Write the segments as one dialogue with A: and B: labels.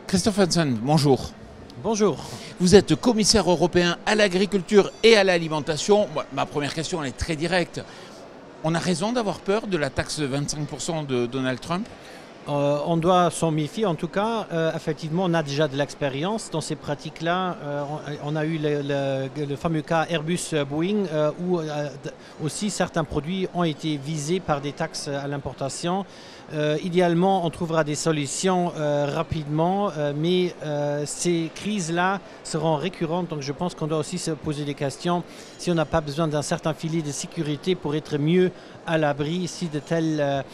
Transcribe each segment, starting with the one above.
A: Christophe Hansen, bonjour.
B: Bonjour.
A: Vous êtes commissaire européen à l'agriculture et à l'alimentation. Ma première question elle est très directe. On a raison d'avoir peur de la taxe de 25% de Donald Trump?
B: On doit s'en méfier. En tout cas, effectivement, on a déjà de l'expérience dans ces pratiques-là. On a eu le fameux cas Airbus-Boeing où aussi certains produits ont été visés par des taxes à l'importation. Idéalement, on trouvera des solutions rapidement, mais ces crises-là seront récurrentes. Donc je pense qu'on doit aussi se poser des questions si on n'a pas besoin d'un certain filet de sécurité pour être mieux à l'abri si de tels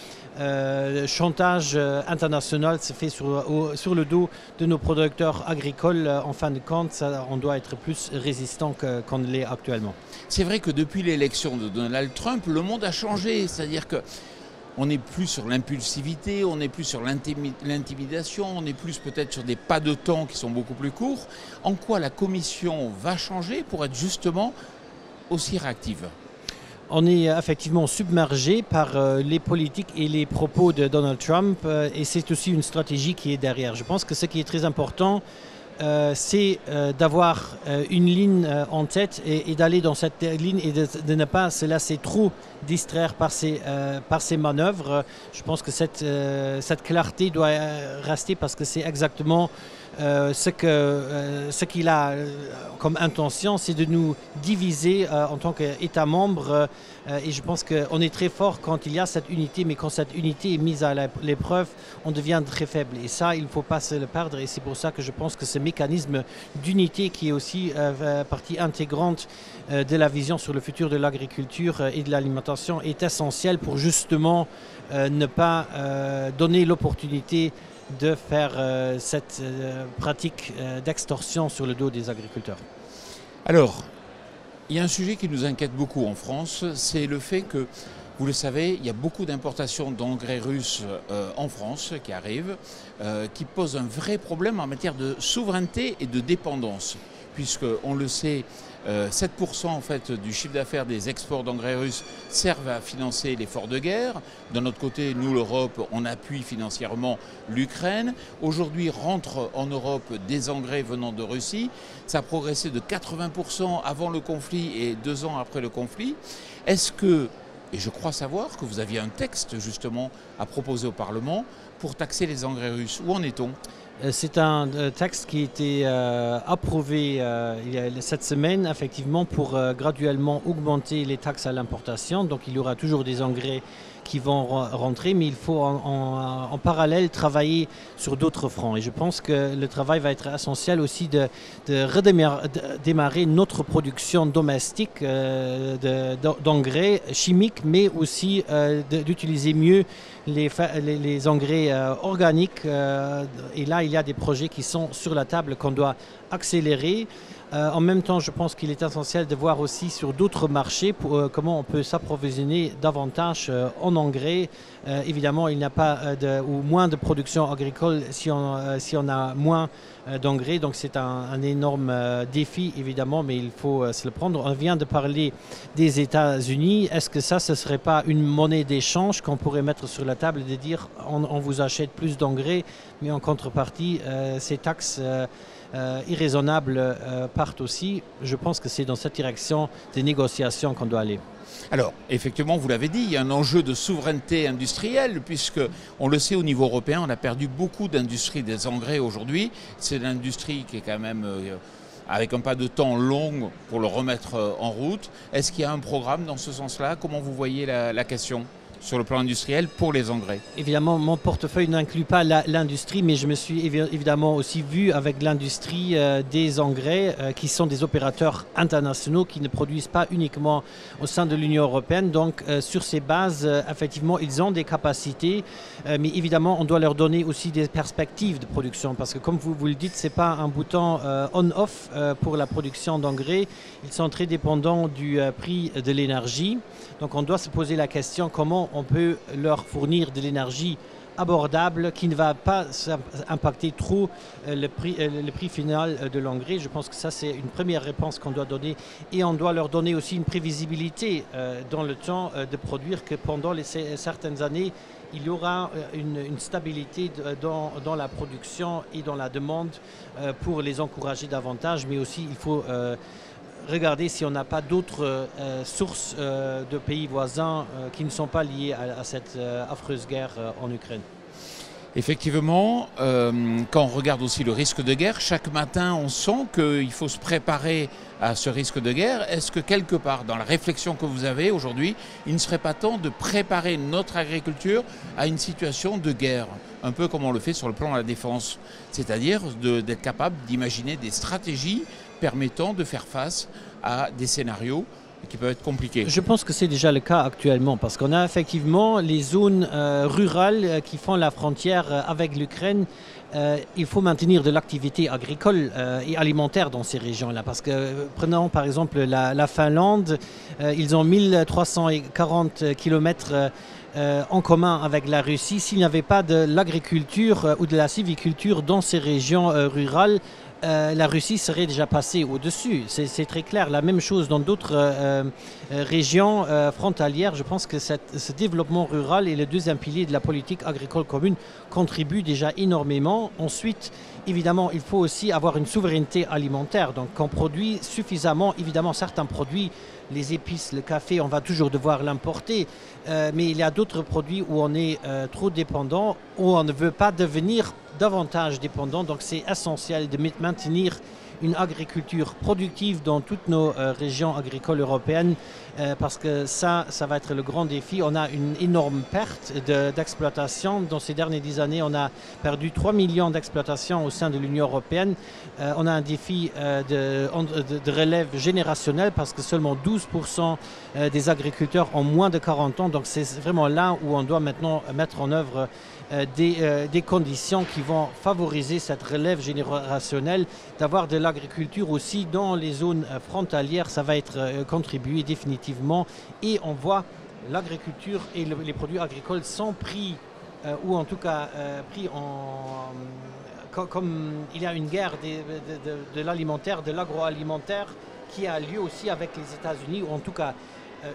B: chantage international se fait sur le dos de nos producteurs agricoles. En fin de compte, on doit être plus résistant qu'on ne l'est actuellement.
A: C'est vrai que depuis l'élection de Donald Trump, le monde a changé. C'est-à-dire que on n'est plus sur l'impulsivité, on n'est plus sur l'intimidation, on est plus peut-être sur des pas de temps qui sont beaucoup plus courts. En quoi la Commission va changer pour être justement aussi réactive ?
B: On est effectivement submergé par les politiques et les propos de Donald Trump et c'est aussi une stratégie qui est derrière. Je pense que ce qui est très important, c'est d'avoir une ligne en tête et d'aller dans cette ligne et de ne pas se laisser trop distraire par ces manœuvres. Je pense que cette clarté doit rester parce que c'est exactement ce qu'il a comme intention, c'est de nous diviser en tant qu'État membre et je pense qu'on est très fort quand il y a cette unité, mais quand cette unité est mise à l'épreuve, on devient très faible et ça, il ne faut pas se le perdre et c'est pour ça que je pense que ce mécanisme d'unité qui est aussi partie intégrante de la vision sur le futur de l'agriculture et de l'alimentation est essentiel pour justement ne pas donner l'opportunité de faire cette pratique d'extorsion sur le dos des agriculteurs.
A: Alors, il y a un sujet qui nous inquiète beaucoup en France, c'est le fait que, vous le savez, il y a beaucoup d'importations d'engrais russes en France qui arrivent, qui posent un vrai problème en matière de souveraineté et de dépendance, puisque, on le sait, 7% en fait du chiffre d'affaires des exports d'engrais russes servent à financer l'effort de guerre. D'un autre côté, nous, l'Europe, on appuie financièrement l'Ukraine. Aujourd'hui, rentrent en Europe des engrais venant de Russie. Ça a progressé de 80% avant le conflit et 2 ans après le conflit. Est-ce que, et je crois savoir que vous aviez un texte justement à proposer au Parlement pour taxer les engrais russes. Où en est-on ?
B: C'est un texte qui a été approuvé cette semaine, effectivement, pour graduellement augmenter les taxes à l'importation. Donc il y aura toujours des engrais qui vont rentrer, mais il faut en parallèle travailler sur d'autres fronts. Et je pense que le travail va être essentiel aussi de redémarrer notre production domestique d'engrais chimiques, mais aussi d'utiliser mieux les engrais organiques. Et là, il y a des projets qui sont sur la table qu'on doit accélérer. En même temps, je pense qu'il est essentiel de voir aussi sur d'autres marchés comment on peut s'approvisionner davantage en engrais. Évidemment, il n'y a pas ou moins de production agricole si on a moins d'engrais. Donc c'est un énorme défi, évidemment, mais il faut se le prendre. On vient de parler des États-Unis. Est-ce que ce ne serait pas une monnaie d'échange qu'on pourrait mettre sur la table et de dire on vous achète plus d'engrais, mais en contrepartie, ces taxes irraisonnables partent aussi. Je pense que c'est dans cette direction des négociations qu'on doit aller.
A: Alors, effectivement, vous l'avez dit, il y a un enjeu de souveraineté industrielle, puisque, on le sait, au niveau européen, on a perdu beaucoup d'industrie des engrais aujourd'hui. C'est l'industrie qui est quand même avec un pas de temps long pour le remettre en route. Est-ce qu'il y a un programme dans ce sens-là? Comment vous voyez la question sur le plan industriel pour les engrais?
B: Évidemment, mon portefeuille n'inclut pas l'industrie, mais je me suis évidemment aussi vu avec l'industrie des engrais qui sont des opérateurs internationaux qui ne produisent pas uniquement au sein de l'Union européenne. Donc, sur ces bases, effectivement, ils ont des capacités, mais évidemment, on doit leur donner aussi des perspectives de production parce que, comme vous le dites, ce n'est pas un bouton on-off pour la production d'engrais. Ils sont très dépendants du prix de l'énergie. Donc, on doit se poser la question comment on peut leur fournir de l'énergie abordable, qui ne va pas impacter trop le prix final de l'engrais. Je pense que ça, c'est une première réponse qu'on doit donner, et on doit leur donner aussi une prévisibilité dans le temps de produire, que pendant certaines années, il y aura une stabilité dans la production et dans la demande pour les encourager davantage, mais aussi il faut regarder si on n'a pas d'autres sources de pays voisins qui ne sont pas liées à cette affreuse guerre en Ukraine.
A: Effectivement, quand on regarde aussi le risque de guerre, chaque matin on sent qu'il faut se préparer à ce risque de guerre. Est-ce que quelque part dans la réflexion que vous avez aujourd'hui, il ne serait pas temps de préparer notre agriculture à une situation de guerre, un peu comme on le fait sur le plan de la défense, c'est-à-dire d'être capable d'imaginer des stratégies permettant de faire face à des scénarios qui peuvent être compliqués?
B: Je pense que c'est déjà le cas actuellement, parce qu'on a effectivement les zones rurales qui font la frontière avec l'Ukraine. Il faut maintenir de l'activité agricole et alimentaire dans ces régions-là, parce que prenons par exemple la Finlande, ils ont 1340 km en commun avec la Russie. S'il n'y avait pas de l'agriculture ou de la sylviculture dans ces régions rurales, la Russie serait déjà passée au-dessus. C'est très clair. La même chose dans d'autres régions frontalières. Je pense que ce développement rural est le deuxième pilier de la politique agricole commune, contribue déjà énormément. Ensuite, évidemment, il faut aussi avoir une souveraineté alimentaire. Donc, on produit suffisamment. Évidemment, certains produits, les épices, le café, on va toujours devoir l'importer. Mais il y a d'autres produits où on est trop dépendant, où on ne veut pas devenir davantage dépendant. Donc c'est essentiel de maintenir une agriculture productive dans toutes nos régions agricoles européennes, parce que ça va être le grand défi. On a une énorme perte d'exploitation. Dans ces dernières 10 années, on a perdu 3 millions d'exploitations au sein de l'Union européenne. On a un défi de relève générationnelle, parce que seulement 12% des agriculteurs ont moins de 40 ans. Donc c'est vraiment là où on doit maintenant mettre en œuvre des conditions qui vont favoriser cette relève générationnelle, d'avoir de l'agriculture aussi dans les zones frontalières. Ça va être contribué définitivement, et on voit l'agriculture et les produits agricoles sont pris, ou en tout cas pris comme il y a une guerre de l'alimentaire, de l'agroalimentaire qui a lieu aussi avec les États-Unis, ou en tout cas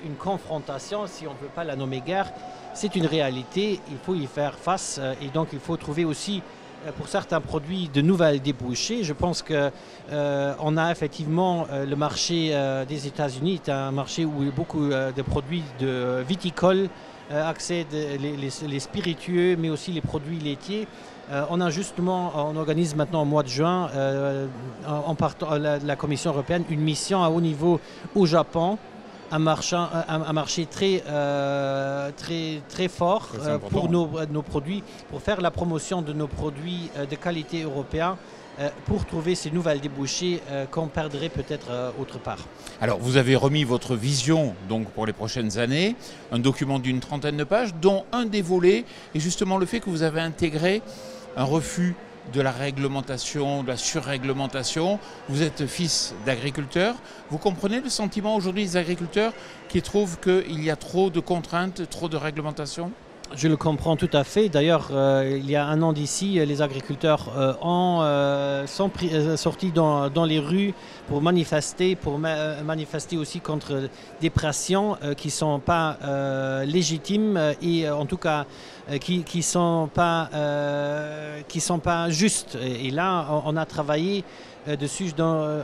B: une confrontation, si on ne veut pas la nommer guerre. C'est une réalité, il faut y faire face, et donc il faut trouver aussi pour certains produits de nouvelles débouchés. Je pense qu'on a effectivement le marché des États-Unis est un marché où beaucoup de produits de viticoles accèdent, les spiritueux, mais aussi les produits laitiers. On organise maintenant au mois de juin, en partant la Commission européenne, une mission à haut niveau au Japon. Un marché très fort pour nos produits, pour faire la promotion de nos produits de qualité européens, pour trouver ces nouvelles débouchés qu'on perdrait peut-être autre part.
A: Alors, vous avez remis votre vision donc, pour les prochaines années, un document d'une 30aine de pages, dont un des volets est justement le fait que vous avez intégré un refus de la réglementation, de la surréglementation. Vous êtes fils d'agriculteur. Vous comprenez le sentiment aujourd'hui des agriculteurs qui trouvent qu'il y a trop de contraintes, trop de réglementation ?
B: Je le comprends tout à fait. D'ailleurs, il y a un an d'ici, les agriculteurs sont sortis dans les rues pour manifester aussi contre des pressions qui ne sont pas légitimes, et en tout cas qui sont pas justes. Et là, on a travaillé dessus.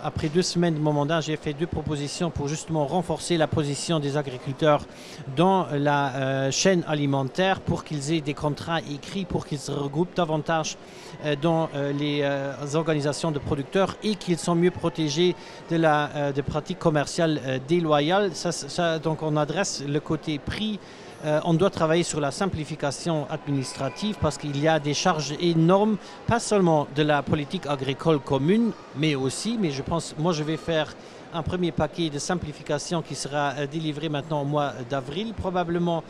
B: Après 2 semaines de mon mandat, j'ai fait 2 propositions pour justement renforcer la position des agriculteurs dans la chaîne alimentaire, pour qu'ils aient des contrats écrits, pour qu'ils se regroupent davantage dans les organisations de producteurs, et qu'ils sont mieux protégés de pratiques commerciales déloyales. Donc on adresse le côté prix. On doit travailler sur la simplification administrative, parce qu'il y a des charges énormes, pas seulement de la politique agricole commune, mais je vais faire un premier paquet de simplification qui sera délivré maintenant au mois d'avril probablement,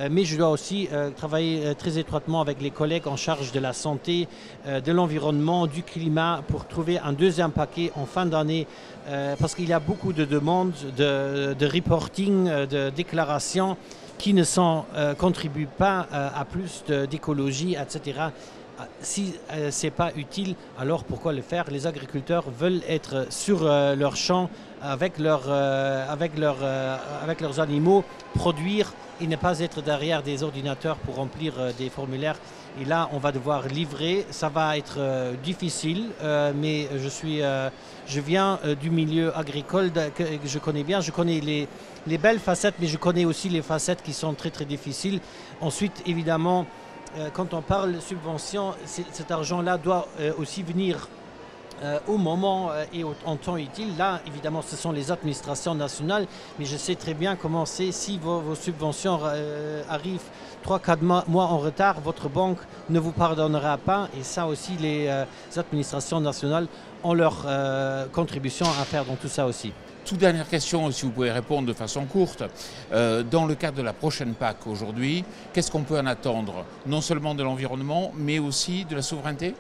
B: mais je dois aussi travailler très étroitement avec les collègues en charge de la santé, de l'environnement, du climat, pour trouver un deuxième paquet en fin d'année, parce qu'il y a beaucoup de demandes de reporting, de déclarations, qui ne contribuent pas à plus d'écologie, etc. Si ce n'est pas utile, alors pourquoi le faire? Les agriculteurs veulent être sur leur champ avec leurs animaux, produire et ne pas être derrière des ordinateurs pour remplir des formulaires. Et là, on va devoir livrer. Ça va être difficile, mais je viens du milieu agricole que je connais bien. Je connais les belles facettes, mais je connais aussi les facettes qui sont très, très difficiles. Ensuite, évidemment, quand on parle de subvention, cet argent-là doit aussi venir au moment et en temps utile. Là, évidemment, ce sont les administrations nationales, mais je sais très bien comment c'est. Si vos subventions arrivent 3-4 mois en retard, votre banque ne vous pardonnera pas. Et ça aussi, les administrations nationales ont leur contribution à faire dans tout ça aussi.
A: Toute dernière question, si vous pouvez répondre de façon courte. Dans le cadre de la prochaine PAC aujourd'hui, qu'est-ce qu'on peut en attendre? Non seulement de l'environnement, mais aussi de la souveraineté?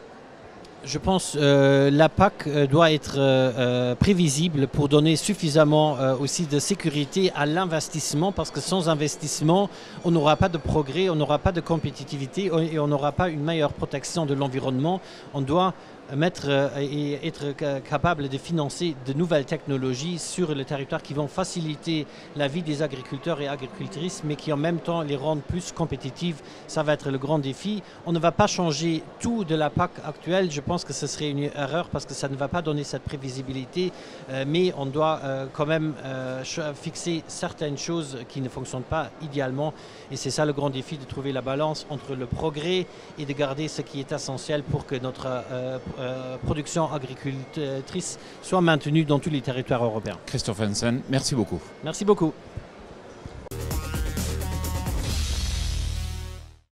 B: Je pense que la PAC doit être prévisible pour donner suffisamment aussi de sécurité à l'investissement, parce que sans investissement, on n'aura pas de progrès, on n'aura pas de compétitivité et on n'aura pas une meilleure protection de l'environnement. On doit mettre et être capable de financer de nouvelles technologies sur le territoire qui vont faciliter la vie des agriculteurs et agricultrices, mais qui en même temps les rendent plus compétitives. Ça va être le grand défi. On ne va pas changer tout de la PAC actuelle. Je pense que ce serait une erreur parce que ça ne va pas donner cette prévisibilité, mais on doit quand même fixer certaines choses qui ne fonctionnent pas idéalement. Et c'est ça le grand défi, de trouver la balance entre le progrès et de garder ce qui est essentiel pour que notre production agricultrice soit maintenue dans tous les territoires européens.
A: Christophe Hansen, merci beaucoup.
B: Merci beaucoup.